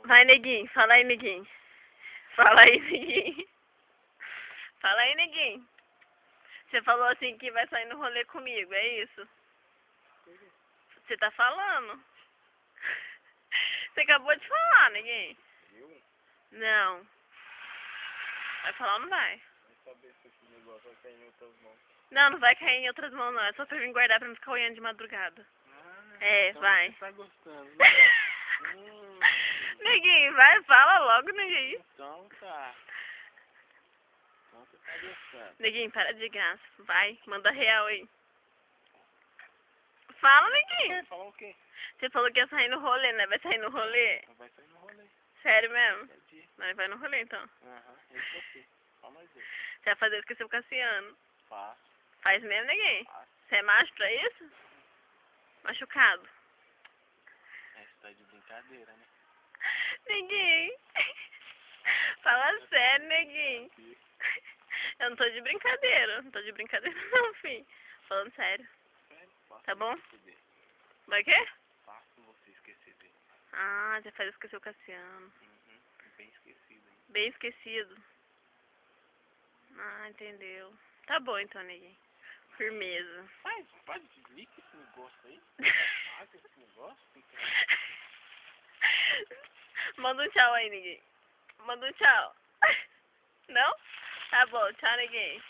Vai, neguinho. Fala aí, neguinho. Fala aí, neguinho. Fala aí, neguinho. Você falou assim que vai sair no rolê comigo, é isso? Você tá falando? Você acabou de falar, neguinho. Eu? Não. Vai falar ou não vai? Vai saber se esse negócio vai cair em outras mãos. Não, não vai cair em outras mãos, não. É só pra vir guardar pra não ficar olhando de madrugada. É, então vai. Você tá gostando, né? Neguinho, vai, fala logo, neguinho. Então tá. Então você tá gostando. Neguinho, para de graça. Vai, manda real aí. Fala, neguinho. Falar o quê? Você falou que ia sair no rolê, né? Vai sair no rolê? Vai sair no rolê. Sério mesmo? Entendi. Nós vai no rolê, então. Aham, isso aqui. Só nós dois. Você vai fazer isso com o seu Cassiano. Faço. Faz mesmo, neguinho? Faço. Você é macho pra isso? Machucado. É, você tá de brincadeira, né? Neguinho. Fala sério, neguinho. Eu não tô de brincadeira. Não tô de brincadeira não, filho. Falando sério. Sério? Faço Tá bom? você esquecer. Vai o quê? Faço você esquecer dele. Ah, já faz esquecer o Cassiano. Uhum. Bem esquecido, hein? Bem esquecido. Ah, entendeu. Tá bom então, neguinho. Firmeza. Pode desligar esse negócio aí? Faz esse negócio? Manda um tchau aí, neguinho. Manda um tchau. Não? Tá bom, tchau, neguinho.